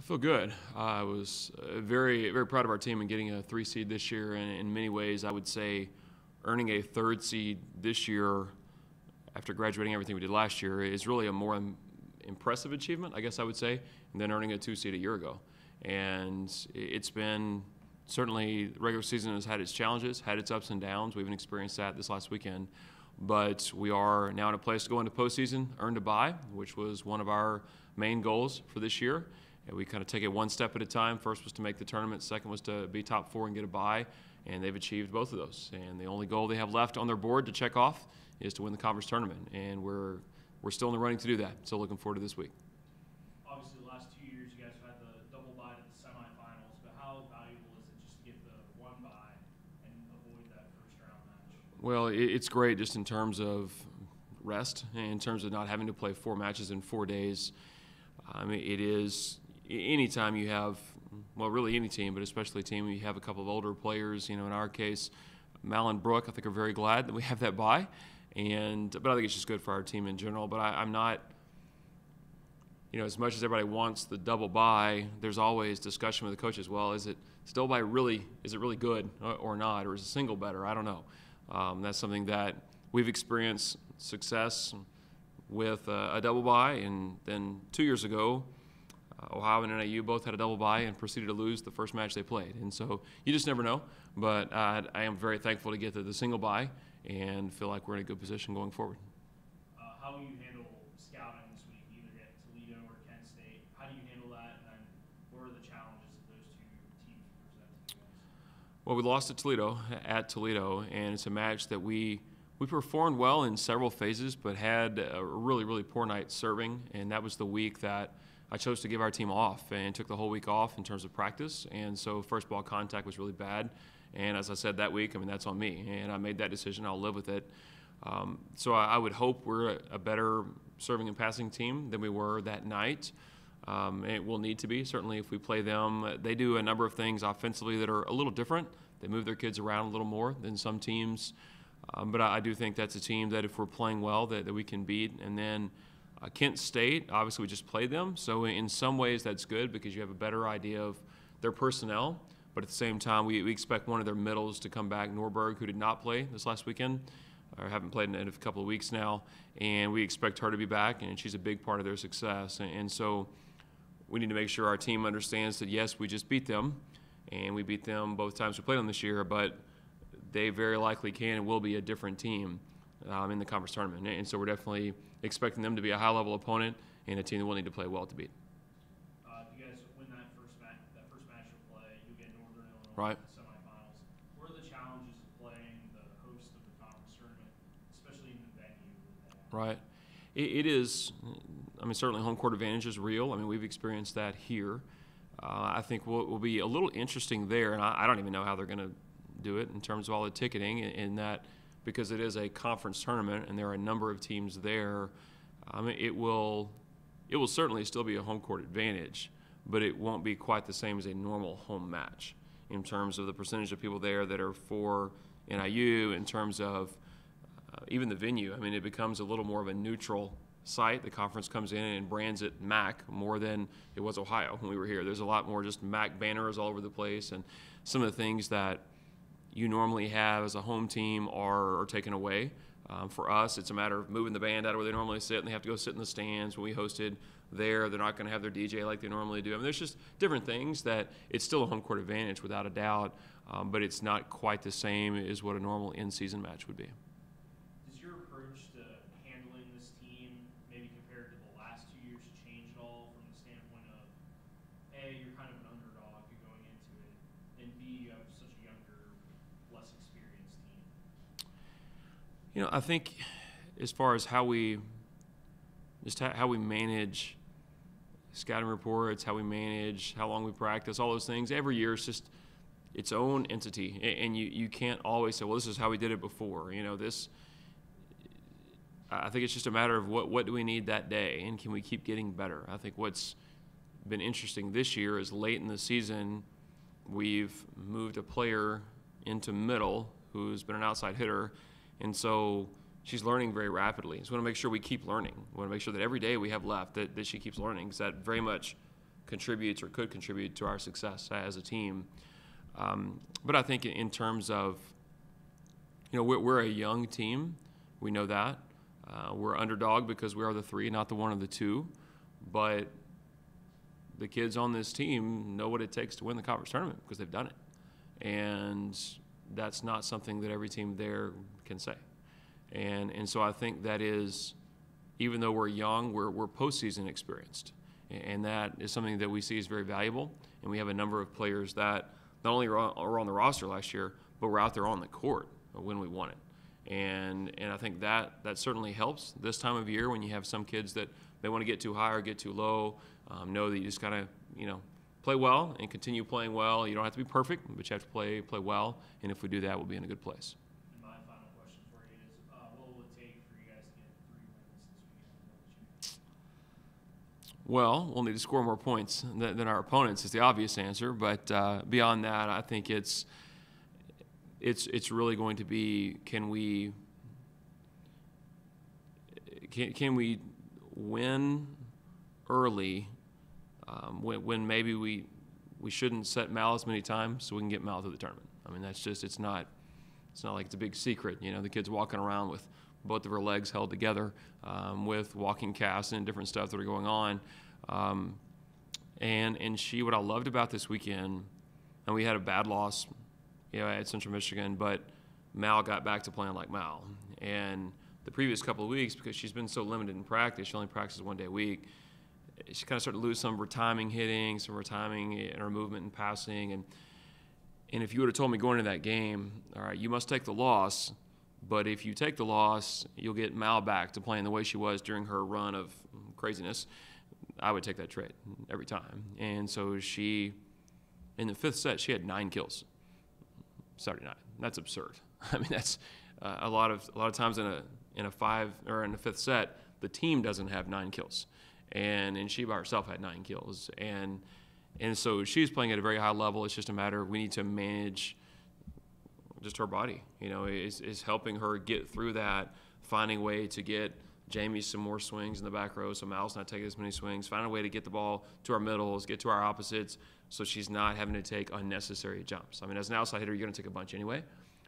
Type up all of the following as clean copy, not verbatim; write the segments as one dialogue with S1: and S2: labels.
S1: Feel good. I was very, very proud of our team in getting a 3 seed this year, and in many ways, I would say earning a 3rd seed this year after graduating everything we did last year is really a more impressive achievement, I guess I would say, than earning a 2 seed a year ago. And it's been certainly the regular season has had its challenges, had its ups and downs. We even experienced that this last weekend. But we are now in a place to go into postseason, earn a bye, which was one of our main goals for this year. And we kind of take it one step at a time. First was to make the tournament. Second was to be top 4 and get a bye. And they've achieved both of those. And the only goal they have left on their board to check off is to win the conference tournament. And we're still in the running to do that. So looking forward to this week.
S2: Obviously, the last 2 years, you guys have had the double bye to the semifinals. But how valuable is it just to get the one bye and avoid that first-round match?
S1: Well, it's great just in terms of rest and in terms of not having to play 4 matches in 4 days. I mean, it is anytime you have, well, really any team, but especially a team where you have a couple of older players. You know, in our case, Mal and Brooke, I think, are very glad that we have that bye. But I think it's just good for our team in general. But I'm not, you know, as much as everybody wants the double bye, there's always discussion with the coaches. Well, is it still bye really? Is it really good or not? Or is a single better? I don't know. That's something that we've experienced success with a double bye, and then 2 years ago, Ohio and NIU both had a double bye and proceeded to lose the first match they played. And so you just never know. But I am very thankful to get to the single bye and feel like we're in a good position going forward.
S2: How will you handle scouting this week, either at Toledo or Kent State? How do you handle that, and then what are the challenges that those 2 teams present to you guys?
S1: Well, we lost to Toledo at Toledo, and it's a match that we performed well in several phases, but had a really, really poor night serving, and that was the week that I chose to give our team off and took the whole week off in terms of practice. And so first ball contact was really bad. And as I said that week, I mean, that's on me. And I made that decision. I'll live with it. So I would hope we're a better serving and passing team than we were that night. And it will need to be, certainly, if we play them. They do a number of things offensively that are a little different. They move their kids around a little more than some teams. But I do think that's a team that if we're playing well that we can beat. And then Kent State, obviously we just played them, so in some ways that's good because you have a better idea of their personnel, but at the same time we expect one of their middles to come back, Norberg, who did not play this last weekend, or haven't played in a couple of weeks now, and we expect her to be back, and she's a big part of their success. And so we need to make sure our team understands that, yes, we just beat them, and we beat them both times we played them this year, but they very likely can and will be a different team in the conference tournament. And so we're definitely expecting them to be a high-level opponent and a team that will need to play well to beat.
S2: If you guys win that first match you'll play, you'll get Northern Illinois
S1: right.
S2: in the semifinals. What are the challenges of playing the host of the conference tournament, especially in the venue?
S1: Right. It is, I mean, certainly home court advantage is real. I mean, we've experienced that here. I think what will be a little interesting there, and I don't even know how they're going to do it in terms of all the ticketing, in that because it is a conference tournament and there are a number of teams there, it will certainly still be a home court advantage, but it won't be quite the same as a normal home match in terms of the percentage of people there that are for NIU, in terms of even the venue. I mean, it becomes a little more of a neutral site. The conference comes in and brands it MAC more than it was Ohio when we were here. There's a lot more just MAC banners all over the place, and some of the things that you normally have as a home team are taken away. For us, it's a matter of moving the band out of where they normally sit, and they have to go sit in the stands. When we hosted there, they're not going to have their DJ like they normally do. I mean, there's just different things that it's still a home court advantage without a doubt, but it's not quite the same as what a normal in-season match would be.
S2: Does your approach to handling this team, maybe compared to the last 2 years, change at all from the standpoint of, A, you're kind of an underdog going into it, and B, you have such a younger, less experienced team?
S1: You know, I think as far as how we manage scouting reports, how we manage how long we practice, all those things, every year it's just its own entity, and you can't always say, well, this is how we did it before. You know, I think it's just a matter of what do we need that day, and can we keep getting better. I think what's been interesting this year is late in the season we've moved a player into middle who's been an outside hitter, and so she's learning very rapidly. So we want to make sure we keep learning. We want to make sure that every day we have left that she keeps learning, because that very much contributes or could contribute to our success as a team. But I think in terms of, we're a young team. We know that. We're underdog because we are the 3, not the 1 or the 2. But the kids on this team know what it takes to win the conference tournament because they've done it. And that's not something that every team there can say. And so I think that is, even though we're young, we're postseason experienced. And that is something that we see as very valuable. And we have a number of players that not only are on the roster last year, but were out there on the court when we won it. And I think that certainly helps this time of year when you have some kids that may want to get too high or get too low. Know that you just kind of, play well and continue playing well. You don't have to be perfect, but you have to play well. And if we do that, we'll be in a good place.
S2: And my final question for you is, what will it take for you guys to get 3 wins this weekend?
S1: Well, we'll need to score more points than our opponents is the obvious answer. But beyond that, I think it's really going to be, can we win early when maybe we shouldn't set Mal as many times so we can get Mal through the tournament. I mean, that's just, it's not like it's a big secret. The kid's walking around with both of her legs held together with walking casts and different stuff that are going on. And what I loved about this weekend, and we had a bad loss, at Central Michigan, but Mal got back to playing like Mal. And the previous couple of weeks, because she's been so limited in practice, she only practices 1 day a week, she kind of started to lose some of her timing hitting, some of her timing in her movement and passing. And if you would have told me going into that game, all right, you must take the loss, but if you take the loss, you'll get Mal back to playing the way she was during her run of craziness, I would take that trade every time. And so in the 5th set, she had 9 kills Saturday night. That's absurd. I mean, that's a lot of times in a 5 or in the 5th set, the team doesn't have 9 kills. And she by herself had 9 kills. And so she's playing at a very high level. It's just a matter of we need to manage just her body. Is helping her get through that, finding a way to get Jamie some more swings in the back row so Mal's not taking as many swings, finding a way to get the ball to our middles, get to our opposites so she's not having to take unnecessary jumps. I mean, as an outside hitter, you're going to take a bunch anyway.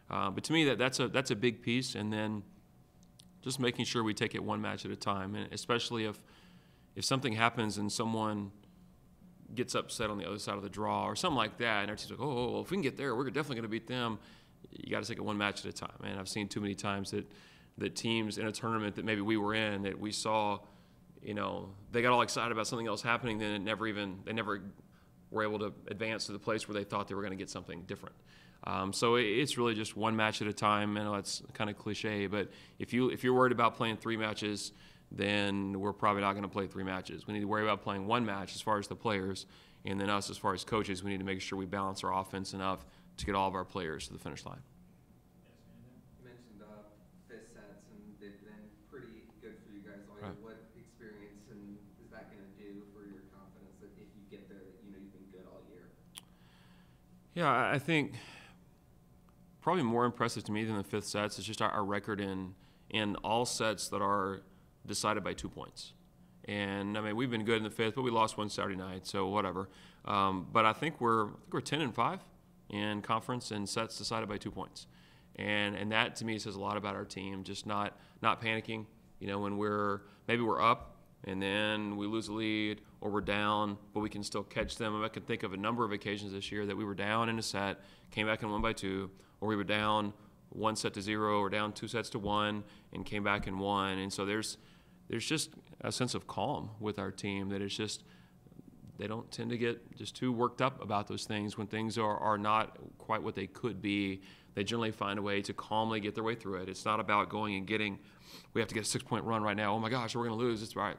S1: But to me, that's a big piece. And then just making sure we take it one match at a time, and especially if something happens and someone gets upset on the other side of the draw or something like that, and our team's like, well, if we can get there, we're definitely going to beat them. You got to take it one match at a time. And I've seen too many times that teams in a tournament that maybe we were in, that we saw, they got all excited about something else happening, then they never were able to advance to the place where they thought they were going to get something different. So it's really just one match at a time. I know that's kind of cliche, but if you're worried about playing 3 matches, then we're probably not going to play 3 matches. We need to worry about playing 1 match as far as the players, and then us as far as coaches, we need to make sure we balance our offense enough to get all of our players to the finish line.
S3: You mentioned 5th sets, and they've been pretty good for you guys all year.
S1: Right.
S3: What experience and is that going to do for your confidence that if you get there, that you've been good all year?
S1: Yeah, I think probably more impressive to me than the 5th sets is just our record in all sets that are decided by 2 points. And I mean, we've been good in the 5th, but we lost one Saturday night, so whatever. But I think we're 10-5 in conference and sets decided by 2 points. And that to me says a lot about our team, just not panicking, when maybe we're up and then we lose a lead or we're down, but we can still catch them. I can think of a number of occasions this year that we were down in a set, came back and won by 2, or we were down 1 set to 0 or down 2 sets to 1 and came back and won. And so there's just a sense of calm with our team that it's just, they don't tend to get just too worked up about those things. When things are not quite what they could be, they generally find a way to calmly get their way through it. It's not about going and we have to get a 6-point run right now. Oh my gosh, we're going to lose. It's all right.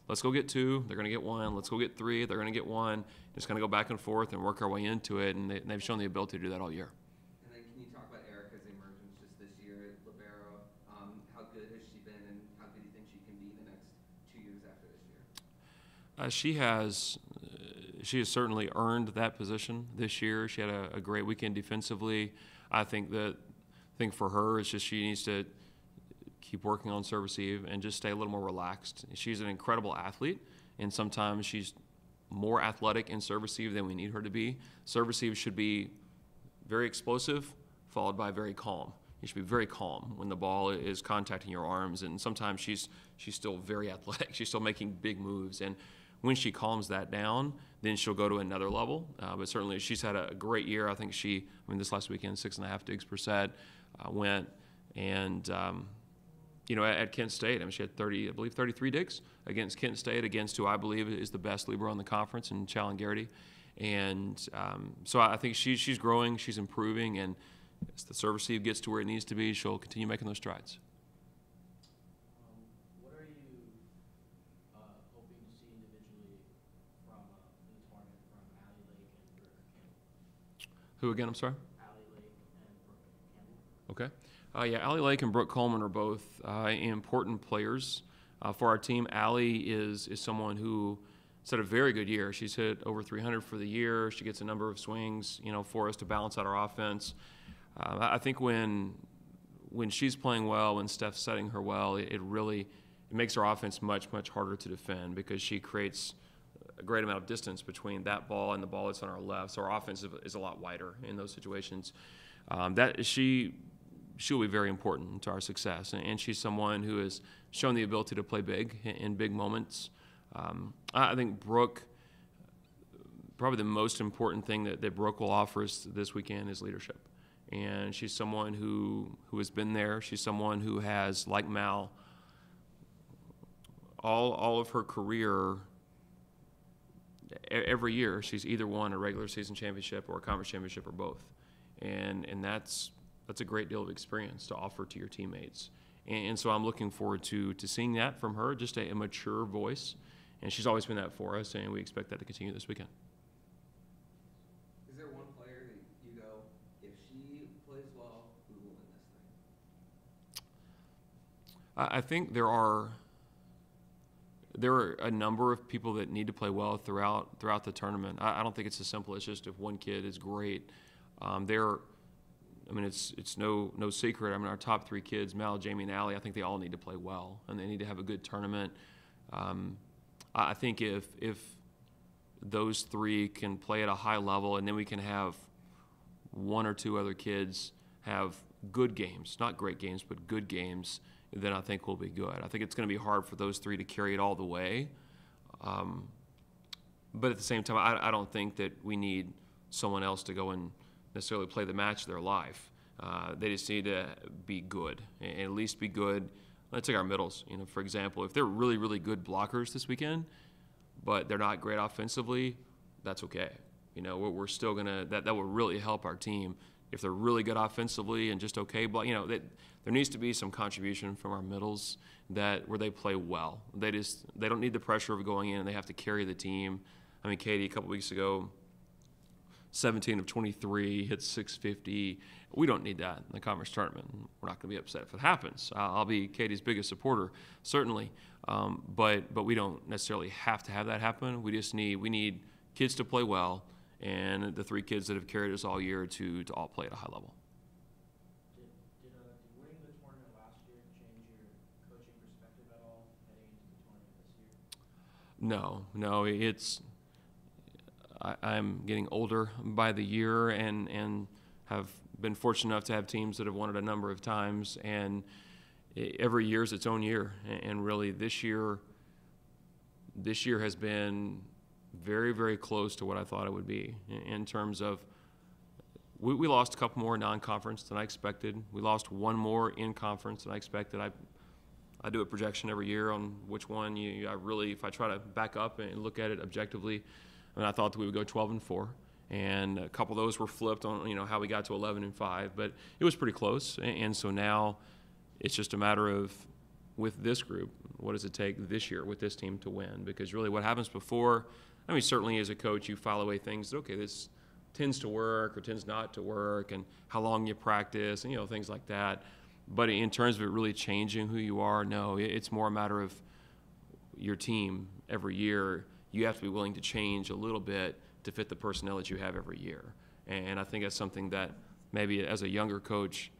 S1: Let's go get 2. They're going to get 1. Let's go get 3. They're going to get 1. Just kind of go back and forth and work our way into it. And they've shown the ability to do that all year.
S3: And then can you talk about Erica's emergence just this year at libero? How good has she been, and how good do you think she can be the next 2 years after this year?
S1: She has certainly earned that position this year. She had a great weekend defensively. I think for her is just she needs to keep working on serve receive and just stay a little more relaxed. She's an incredible athlete, and sometimes she's more athletic in serve receive than we need her to be. Serve receive should be very explosive, followed by very calm. You should be very calm when the ball is contacting your arms, and sometimes she's still very athletic. She's still making big moves, and when she calms that down, then she'll go to another level. But certainly she's had a great year. I think this last weekend, 6.5 digs per set went, and at Kent State, she had 33 digs against Kent State, against who I believe is the best libero in the conference, in Challen Garrity. And so I think she's growing, she's improving, and as the serve receive gets to where it needs to be, she'll continue making those strides.
S2: What are you hoping to see individually from the tournament from Allie Lake and Brooke Campbell?
S1: Who again, I'm sorry?
S2: Allie Lake and Brooke Campbell.
S1: Okay. Allie Lake and Brooke Coleman are both important players for our team. Allie is someone who has had a very good year. She's hit over 300 for the year. She gets a number of swings, for us to balance out our offense. I think when she's playing well, when Steph's setting her well, it makes our offense much, much harder to defend, because she creates a great amount of distance between that ball and the ball that's on our left. So our offense is a lot wider in those situations. She'll be very important to our success, and she's someone who has shown the ability to play big in big moments. I think Brooke, probably the most important thing that Brooke will offer us this weekend is leadership. And she's someone who has been there. She's someone who has, like Mal, all of her career, every year she's either won a regular season championship or a conference championship or both. And that's a great deal of experience to offer to your teammates. And so I'm looking forward to seeing that from her, just a mature voice. And she's always been that for us, and we expect that to continue this weekend.
S3: Is there one player that you go, if she plays well, we will win this thing?
S1: I think there are a number of people that need to play well throughout the tournament. I don't think it's as simple as just if one kid is great. It's no secret. Our top three kids, Mal, Jamie, and Allie, I think they all need to play well, and they need to have a good tournament. I think if those three can play at a high level, and then we can have one or two other kids have good games, not great games, but good games, then I think we'll be good. I think it's going to be hard for those three to carry it all the way. But at the same time, I don't think that we need someone else to go and necessarily play the match of their life. They just need to be good, and at least be good. Let's take our middles. For example, if they're really, really good blockers this weekend, but they're not great offensively, that's okay. We're still gonna that will really help our team if they're really good offensively and just okay. But there needs to be some contribution from our middles where they play well. They don't need the pressure of going in, and they have to carry the team. Katie, a couple weeks ago, 17 of 23, hits 650. We don't need that in the conference tournament. We're not going to be upset if it happens. I'll be Katie's biggest supporter, certainly. But we don't necessarily have to have that happen. We need kids to play well, and the three kids that have carried us all year to all play at a high level.
S2: Did winning the tournament last year change your coaching perspective at all heading into the tournament this year? No. I'm getting older by the year, and have been fortunate enough to have teams that have won it a number of times, and every year is its own year. And really this year has been very, very close to what I thought it would be in terms of we lost a couple more non-conference than I expected. We lost one more in conference than I expected. I do a projection every year on which one if I try to back up and look at it objectively, I thought that we would go 12-4, and a couple of those were flipped on how we got to 11-5, but it was pretty close. And so now it's just a matter of, with this group, what does it take this year with this team to win? Because really what happens before, certainly as a coach you file away things that, okay, this tends to work or tends not to work, and how long you practice, and things like that. But in terms of it really changing who you are, no, it's more a matter of your team every year. You have to be willing to change a little bit to fit the personnel that you have every year. And I think that's something that maybe as a younger coach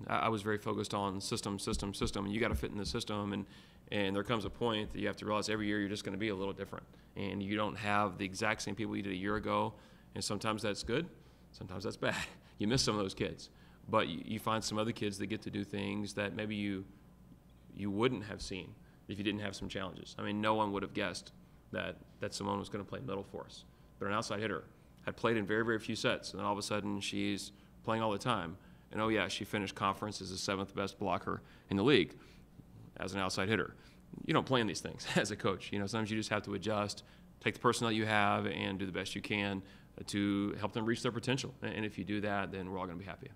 S1: I was very focused on system. And you got to fit in the system, and there comes a point that you have to realize every year you're just going to be a little different, and you don't have the exact same people you did a year ago, and sometimes that's good, sometimes that's bad. You miss some of those kids, but you find some other kids that get to do things that maybe you wouldn't have seen if you didn't have some challenges. I mean, no one would have guessed that Simone was going to play middle for us, but an outside hitter had played in very, very few sets, and then all of a sudden she's playing all the time. And, oh, yeah, she finished conference as the 7th best blocker in the league as an outside hitter. You don't plan these things as a coach. Sometimes you just have to adjust, take the personnel you have, and do the best you can to help them reach their potential. And if you do that, then we're all going to be happy.